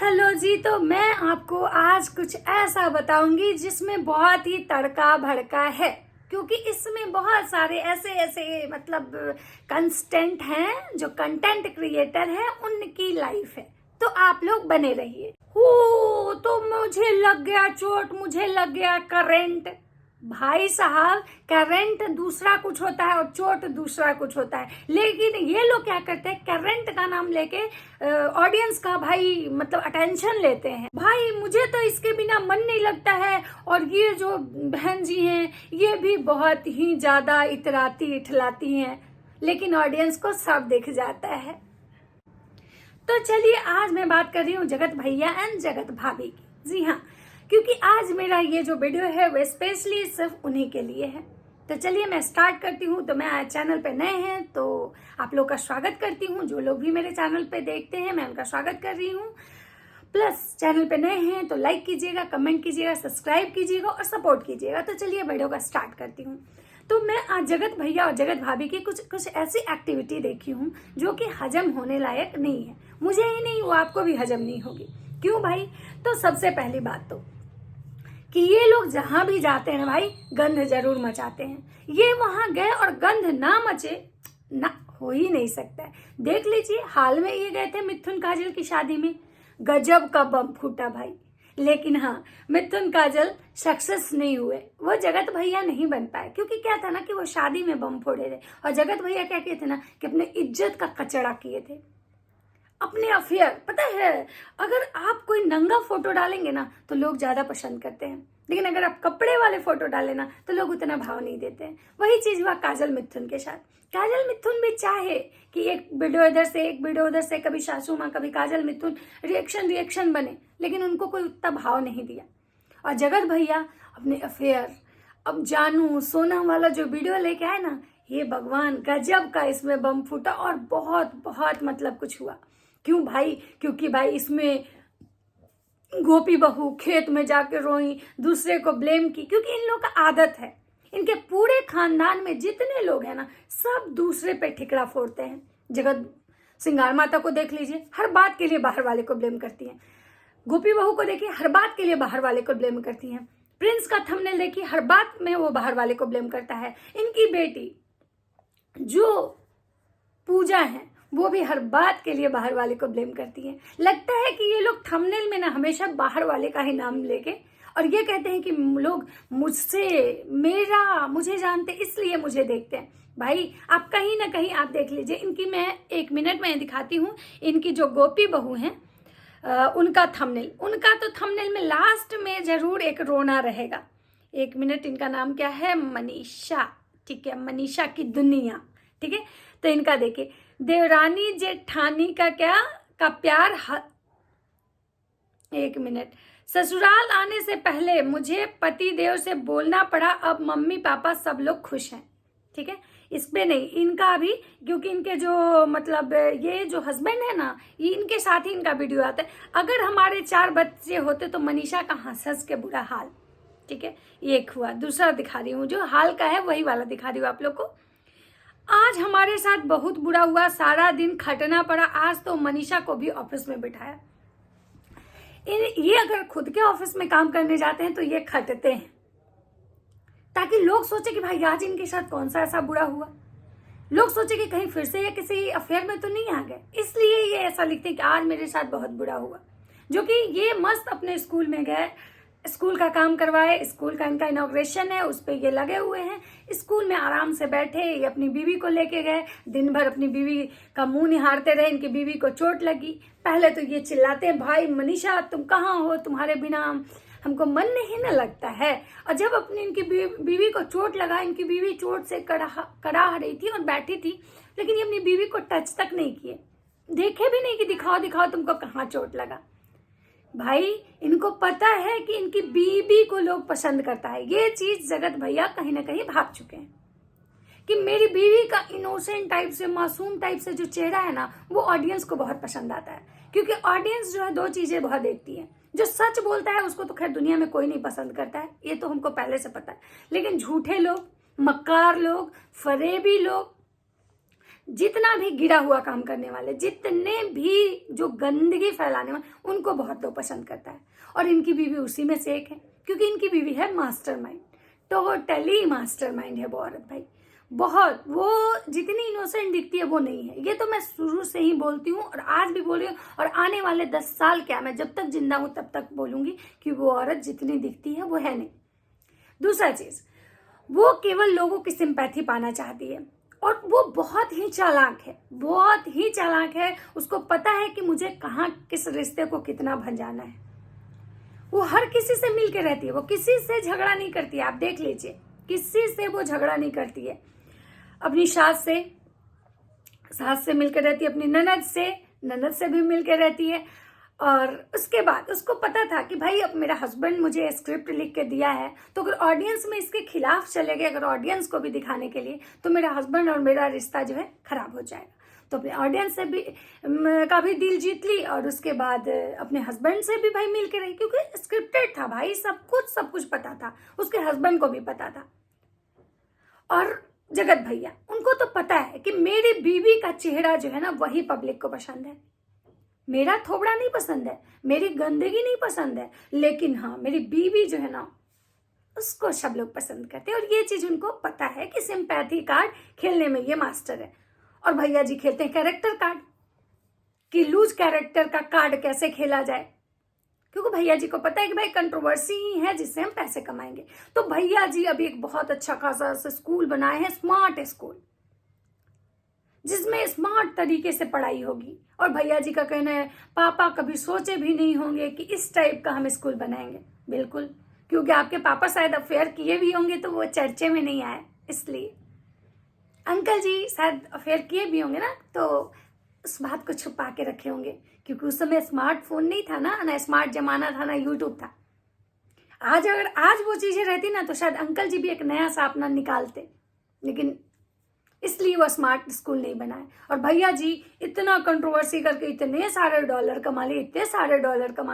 Hello जी। तो मैं आपको आज कुछ ऐसा बताऊंगी जिसमें बहुत ही तड़का भड़का है, क्योंकि इसमें बहुत सारे ऐसे ऐसे कंस्टेंट हैं जो कंटेंट क्रिएटर हैं, उनकी लाइफ है। तो आप लोग बने रहिए। हो तो मुझे लग गया चोट, मुझे लग गया करंट। भाई साहब, करंट दूसरा कुछ होता है और चोट दूसरा कुछ होता है। लेकिन ये लोग क्या करते हैं, करंट का नाम लेके ऑडियंस का अटेंशन लेते हैं। भाई मुझे तो इसके बिना मन नहीं लगता है। और ये जो बहन जी हैं, ये भी बहुत ही ज्यादा इतराती इठलाती हैं, लेकिन ऑडियंस को सब दिख जाता है। तो चलिए, आज मैं बात कर रही हूँ जगत भैया एंड जगत भाभी की। जी हाँ, क्योंकि आज मेरा ये जो वीडियो है वो स्पेशली सिर्फ उन्हीं के लिए है। तो चलिए मैं स्टार्ट करती हूँ। तो मैं आज चैनल पे नए हैं तो आप लोग का स्वागत करती हूँ। जो लोग भी मेरे चैनल पे देखते हैं मैं उनका स्वागत कर रही हूँ। प्लस चैनल पे नए हैं तो लाइक कीजिएगा, कमेंट कीजिएगा, सब्सक्राइब कीजिएगा और सपोर्ट कीजिएगा। तो चलिए वीडियो का स्टार्ट करती हूँ। तो मैं आज जगत भैया और जगत भाभी की कुछ ऐसी एक्टिविटी देखी हूँ जो कि हजम होने लायक नहीं है। मुझे ही नहीं, वो आपको भी हजम नहीं होगी। क्यों भाई? तो सबसे पहली बात तो कि ये लोग जहां भी जाते हैं भाई, गंध जरूर मचाते हैं। ये वहां गए और गंध ना मचे ना, हो ही नहीं सकता है। देख लीजिए, हाल में ये गए थे मिथुन काजल की शादी में, गजब का बम फूटा भाई। लेकिन हाँ, मिथुन काजल सक्सेस नहीं हुए, वो जगत भैया नहीं बन पाए। क्योंकि क्या था ना कि वो शादी में बम फोड़े थे और जगत भैया क्या किए थे ना कि अपने इज्जत का कचड़ा किए थे, अपने अफेयर। पता है, अगर आप कोई नंगा फोटो डालेंगे ना तो लोग ज्यादा पसंद करते हैं, लेकिन अगर आप कपड़े वाले फोटो डालें ना तो लोग उतना भाव नहीं देते हैं। वही चीज हुआ काजल मिथुन के साथ। काजल मिथुन भी चाहे कि एक वीडियो इधर से एक वीडियो उधर से, कभी सासू माँ कभी काजल मिथुन, रिएक्शन बने, लेकिन उनको कोई उतना भाव नहीं दिया। और जगत भैया अपने अफेयर, अब जानू सोना वाला जो वीडियो लेके आए ना, ये भगवान गजब का इसमें बम फूटा और बहुत बहुत कुछ हुआ। क्यों भाई? क्योंकि भाई इसमें गोपी बहू खेत में जाके रोई, दूसरे को ब्लेम की। क्योंकि इन लोग का आदत है, इनके पूरे खानदान में जितने लोग हैं ना, सब दूसरे पे ठिकरा फोड़ते हैं। जगत सिंगार माता को देख लीजिए, हर बात के लिए बाहर वाले को ब्लेम करती हैं। गोपी बहू को देखिए, हर बात के लिए बाहर वाले को ब्लेम करती हैं। प्रिंस का थंबनेल देखिए, हर बात में वो बाहर वाले को ब्लेम करता है। इनकी बेटी जो पूजा है, वो भी हर बात के लिए बाहर वाले को ब्लेम करती है। लगता है कि ये लोग थंबनेल में ना हमेशा बाहर वाले का ही नाम लेके और ये कहते हैं कि लोग मुझे जानते इसलिए मुझे देखते हैं। भाई आप कहीं ना कहीं आप देख लीजिए, इनकी मैं 1 मिनट में दिखाती हूँ। इनकी जो गोपी बहू हैं, उनका तो थंबनेल में लास्ट में जरूर एक रोना रहेगा। 1 मिनट। इनका नाम क्या है? मनीषा। ठीक है, मनीषा की दुनिया। ठीक है, तो इनका देखिए, देवरानी जेठानी का प्यार 1 मिनट। ससुराल आने से पहले मुझे पति देव से बोलना पड़ा, अब मम्मी पापा सब लोग खुश हैं। ठीक है, इस पे नहीं, इनका भी, क्योंकि इनके जो ये जो हस्बैंड है ना, ये इनके साथ ही इनका वीडियो आता है। अगर हमारे 4 बच्चे होते तो मनीषा का हंस के बुरा हाल। ठीक है, ये एक हुआ। दूसरा दिखा रही हूँ, जो हाल का है वही वाला दिखा रही हूँ आप लोग को। आज हमारे साथ बहुत बुरा हुआ, सारा दिन खटना पड़ा, आज तो मनीषा को भी ऑफिस में बिठाया। ये अगर खुद के ऑफिस में काम करने जाते हैं तो ये खटते हैं, ताकि लोग सोचे कि भाई आज इनके साथ कौन सा ऐसा बुरा हुआ। लोग सोचे कि कहीं फिर से ये किसी अफेयर में तो नहीं आ गए, इसलिए ये ऐसा लिखते हैं कि आज मेरे साथ बहुत बुरा हुआ। जो कि ये मस्त अपने स्कूल में गए, स्कूल का काम करवाए, स्कूल का इनका इनॉग्रेशन है, उस पर ये लगे हुए हैं। स्कूल में आराम से बैठे, ये अपनी बीवी को लेके गए, दिन भर अपनी बीवी का मुंह निहारते रहे। इनकी बीवी को चोट लगी, पहले तो ये चिल्लाते हैं, भाई मनीषा तुम कहाँ हो, तुम्हारे बिना हमको मन नहीं न लगता है। और जब अपनी इनकी बीवी को चोट लगा, इनकी बीवी चोट से कड़ा रही थी और बैठी थी, लेकिन ये अपनी बीवी को टच तक नहीं किए, देखे भी नहीं कि दिखाओ तुमको कहाँ चोट लगा। भाई इनको पता है कि इनकी बीबी को लोग पसंद करता है। ये चीज जगत भैया कहीं ना कहीं भाग चुके हैं कि मेरी बीवी का इनोसेंट टाइप से, मासूम टाइप से जो चेहरा है ना, वो ऑडियंस को बहुत पसंद आता है। क्योंकि ऑडियंस जो है 2 चीजें बहुत देखती है। जो सच बोलता है उसको तो खैर दुनिया में कोई नहीं पसंद करता है, ये तो हमको पहले से पता है। लेकिन झूठे लोग, मक्कार लोग, फरेबी लोग, जितना भी गिरा हुआ काम करने वाले, जितने भी जो गंदगी फैलाने वाले, उनको बहुत लोग पसंद करता है। और इनकी बीवी उसी में से एक है, क्योंकि इनकी बीवी है मास्टरमाइंड, टोटली मास्टरमाइंड है वो औरत भाई। बहुत, वो जितनी इनोसेंट दिखती है वो नहीं है। ये तो मैं शुरू से ही बोलती हूँ और आज भी बोल रही हूँ, और आने वाले 10 साल क्या, मैं जब तक जिंदा हूँ तब तक बोलूंगी कि वो औरत जितनी दिखती है वो है नहीं। दूसरा चीज, वो केवल लोगों की सिंपैथी पाना चाहती है, और वो बहुत ही चालाक है, बहुत ही चालाक है। उसको पता है कि मुझे कहाँ किस रिश्ते को कितना भंजाना है। वो हर किसी से मिल के रहती है, वो किसी से झगड़ा नहीं करती है। आप देख लीजिए, किसी से वो झगड़ा नहीं करती है। अपनी सास से मिलकर रहती है, अपनी ननद से भी मिलकर रहती है। और उसके बाद उसको पता था कि भाई अब मेरा हस्बैंड मुझे स्क्रिप्ट लिख के दिया है, तो अगर ऑडियंस में इसके खिलाफ चले गए, अगर ऑडियंस को भी दिखाने के लिए, तो मेरा हस्बैंड और मेरा रिश्ता जो है खराब हो जाएगा। तो अपने ऑडियंस से भी का भी दिल जीत ली, और उसके बाद अपने हस्बैंड से भी भाई मिल के रही, क्योंकि स्क्रिप्टेड था भाई, सब कुछ पता था, उसके हस्बैंड को भी पता था। और जगत भैया, उनको तो पता है कि मेरी बीवी का चेहरा जो है ना वही पब्लिक को पसंद है। मेरा थोबड़ा नहीं पसंद है, मेरी गंदगी नहीं पसंद है, लेकिन हाँ मेरी बीवी जो है ना उसको सब लोग पसंद करते हैं। और ये चीज उनको पता है कि सिंपैथी कार्ड खेलने में ये मास्टर है। और भैया जी खेलते हैं कैरेक्टर कार्ड, कि लूज कैरेक्टर का कार्ड कैसे खेला जाए, क्योंकि भैया जी को पता है कि भाई कंट्रोवर्सी ही है जिससे हम पैसे कमाएंगे। तो भैया जी अभी एक बहुत अच्छा खासा स्कूल बनाए हैं, स्मार्ट स्कूल, जिसमें स्मार्ट तरीके से पढ़ाई होगी। और भैया जी का कहना है पापा कभी सोचे भी नहीं होंगे कि इस टाइप का हम स्कूल बनाएंगे। बिल्कुल, क्योंकि आपके पापा शायद अफेयर किए भी होंगे तो वो चर्चे में नहीं आए, इसलिए अंकल जी शायद अफेयर किए भी होंगे ना, तो उस बात को छुपा के रखे होंगे, क्योंकि उस समय स्मार्टफोन नहीं था ना स्मार्ट जमाना था, ना यूट्यूब था। अगर आज वो चीजें रहती ना तो शायद अंकल जी भी एक नया सा अपना निकालते, लेकिन इसलिए वो स्मार्ट स्कूल नहीं बनाए। और भैया जी इतना कंट्रोवर्सी करके इतने सारे डॉलर कमा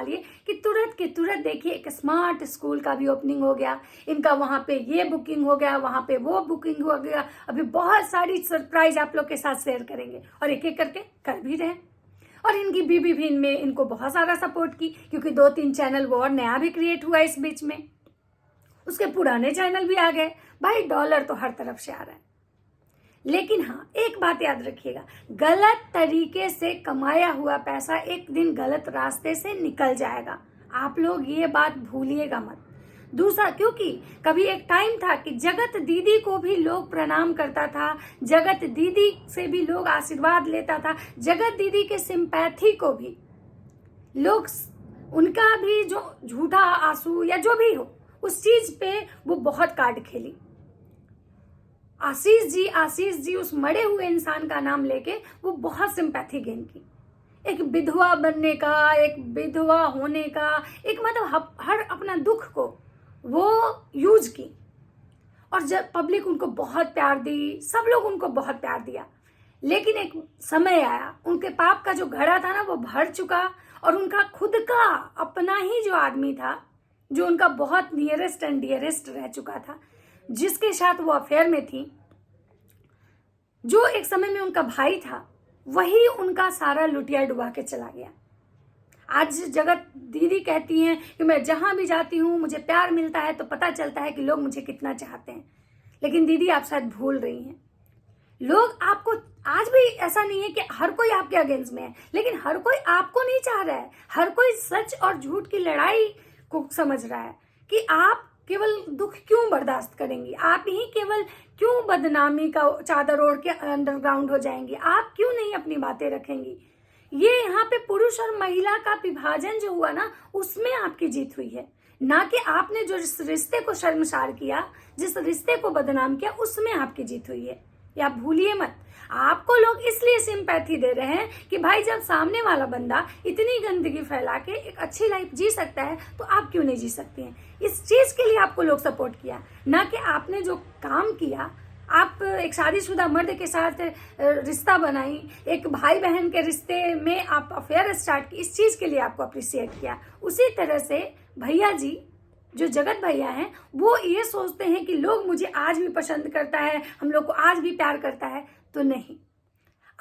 लिए, कि तुरंत के तुरंत देखिए एक स्मार्ट स्कूल का भी ओपनिंग हो गया, इनका वहां पे ये बुकिंग हो गया, वहां पे वो बुकिंग हो गया। अभी बहुत सारी सरप्राइज आप लोग के साथ शेयर करेंगे, और एक एक करके कर भी रहे। और इनकी बीबी भी इनमें इनको बहुत सारा सपोर्ट की, क्योंकि 2-3 चैनल वो और नया भी क्रिएट हुआ इस बीच में, उसके पुराने चैनल भी आ गए। भाई डॉलर तो हर तरफ से आ रहा है। लेकिन हाँ एक बात याद रखिएगा, गलत तरीके से कमाया हुआ पैसा एक दिन गलत रास्ते से निकल जाएगा, आप लोग ये बात भूलिएगा मत। दूसरा, क्योंकि कभी एक टाइम था कि जगत दीदी को भी लोग प्रणाम करता था, जगत दीदी से भी लोग आशीर्वाद लेता था, जगत दीदी के सिंपैथी को भी लोग, उनका भी जो झूठा आंसू या जो भी हो उस चीज पे वो बहुत कार्ड खेली। आशीष जी उस मरे हुए इंसान का नाम लेके वो बहुत सिंपैथी गेन की, एक विधवा बनने का, एक विधवा होने का, एक मतलब हर अपना दुख को वो यूज की। और जब पब्लिक उनको बहुत प्यार दी, सब लोग उनको बहुत प्यार दिया, लेकिन एक समय आया उनके पाप का जो घड़ा था ना वो भर चुका, और उनका खुद का अपना ही जो आदमी था, जो उनका बहुत नियरेस्ट एंड डियरेस्ट रह चुका था, जिसके साथ वो अफेयर में थी, जो एक समय में उनका भाई था, वही उनका सारा लुटिया डुबा के चला गया। आज जगत दीदी कहती हैं कि मैं जहां भी जाती हूं मुझे प्यार मिलता है, तो पता चलता है कि लोग मुझे कितना चाहते हैं। लेकिन दीदी आप शायद भूल रही हैं, लोग आपको, आज भी ऐसा नहीं है कि हर कोई आपके अगेंस्ट में है, लेकिन हर कोई आपको नहीं चाह रहा है। हर कोई सच और झूठ की लड़ाई को समझ रहा है कि आप केवल दुख क्यों बर्दाश्त करेंगी, आप ही केवल क्यों बदनामी का चादर ओढ़ के अंडरग्राउंड हो जाएंगी, आप क्यों नहीं अपनी बातें रखेंगी। ये यहाँ पे पुरुष और महिला का विभाजन जो हुआ ना, उसमें आपकी जीत हुई है, ना कि आपने जो जिस रिश्ते को शर्मसार किया, जिस रिश्ते को बदनाम किया, उसमें आपकी जीत हुई है। या भूलिए मत, आपको लोग इसलिए सिंपैथी दे रहे हैं कि भाई जब सामने वाला बंदा इतनी गंदगी फैला के एक अच्छी लाइफ जी सकता है, तो आप क्यों नहीं जी सकती हैं। इस चीज के लिए आपको लोग सपोर्ट किया, ना कि आपने जो काम किया। आप एक शादीशुदा मर्द के साथ रिश्ता बनाई, एक भाई बहन के रिश्ते में आप अफेयर स्टार्ट की, इस चीज के लिए आपको अप्रिशिएट किया। उसी तरह से भैया जी, जो जगत भैया हैं, वो ये सोचते हैं कि लोग मुझे आज भी पसंद करता है, हम लोग को आज भी प्यार करता है, तो नहीं।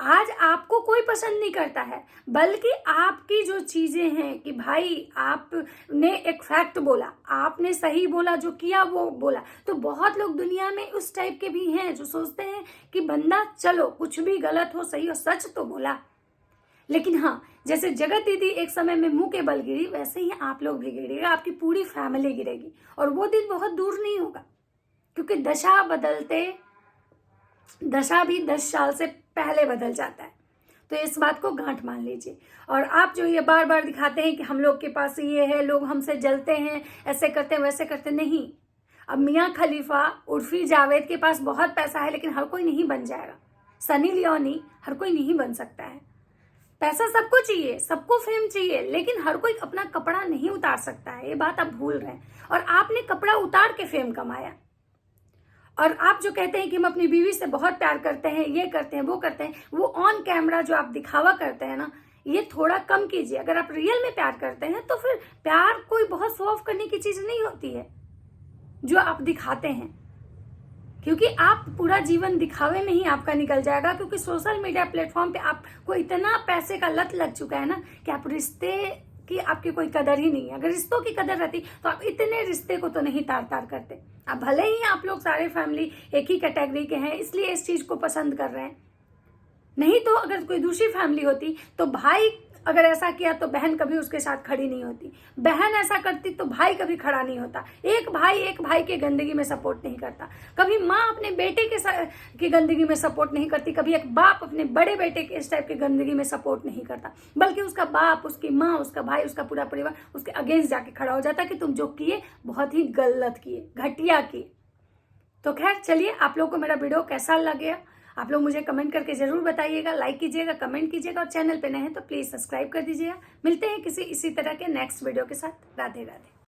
आज आपको कोई पसंद नहीं करता है, बल्कि आपकी जो चीजें हैं कि भाई आपने एक फैक्ट बोला, आपने सही बोला, जो किया वो बोला। तो बहुत लोग दुनिया में उस टाइप के भी हैं जो सोचते हैं कि बंदा चलो कुछ भी गलत हो सही हो सच तो बोला। लेकिन हाँ, जैसे जगत दीदी एक समय में मुंह के बल गिरी, वैसे ही आप लोग भी गिरेगा, आपकी पूरी फैमिली गिरेगी। और वो दिन बहुत दूर नहीं होगा, क्योंकि दशा भी 10 साल से पहले बदल जाता है। तो इस बात को गांठ मान लीजिए। और आप जो ये बार बार दिखाते हैं कि हम लोग के पास ये है, लोग हमसे जलते हैं, ऐसे करते हैं वैसे करते, नहीं। अब मियाँ खलीफा उर्फी जावेद के पास बहुत पैसा है, लेकिन हर कोई नहीं बन जाएगा। सनी लियोनी हर कोई नहीं बन सकता है। पैसा सबको चाहिए, सबको फेम चाहिए, लेकिन हर कोई अपना कपड़ा नहीं उतार सकता है। ये बात आप भूल रहे हैं। और आपने कपड़ा उतार के फेम कमाया। और आप जो कहते हैं कि हम अपनी बीवी से बहुत प्यार करते हैं, ये करते हैं वो करते हैं, वो ऑन कैमरा जो आप दिखावा करते हैं ना, ये थोड़ा कम कीजिए। अगर आप रियल में प्यार करते हैं तो फिर प्यार कोई बहुत शो ऑफ करने की चीज नहीं होती है जो आप दिखाते हैं। क्योंकि आप पूरा जीवन दिखावे में ही आपका निकल जाएगा, क्योंकि सोशल मीडिया प्लेटफॉर्म पे आपको इतना पैसे का लत लग चुका है ना कि आप रिश्ते की आपकी कोई कदर ही नहीं है। अगर रिश्तों की कदर रहती तो आप इतने रिश्ते को तो नहीं तार तार करते। अब भले ही आप लोग सारे फैमिली एक ही कैटेगरी के हैं, इसलिए इस चीज को पसंद कर रहे हैं। नहीं तो अगर कोई दूसरी फैमिली होती तो भाई अगर ऐसा किया तो बहन कभी उसके साथ खड़ी नहीं होती, बहन ऐसा करती तो भाई कभी खड़ा नहीं होता। एक भाई के गंदगी में सपोर्ट नहीं करता, कभी माँ अपने बेटे की गंदगी में सपोर्ट नहीं करती, कभी एक बाप अपने बड़े बेटे के इस टाइप की गंदगी में सपोर्ट नहीं करता, बल्कि उसका बाप, उसकी माँ, उसका भाई, उसका पूरा परिवार उसके अगेंस्ट जाके खड़ा हो जाता कि तुम जो किए बहुत ही गलत किए, घटिया किए। तो खैर चलिए, आप लोग को मेरा वीडियो कैसा लगे आप लोग मुझे कमेंट करके जरूर बताइएगा, लाइक कीजिएगा, कमेंट कीजिएगा, और चैनल पे नए हैं तो प्लीज सब्सक्राइब कर दीजिएगा। मिलते हैं किसी इसी तरह के नेक्स्ट वीडियो के साथ। राधे राधे।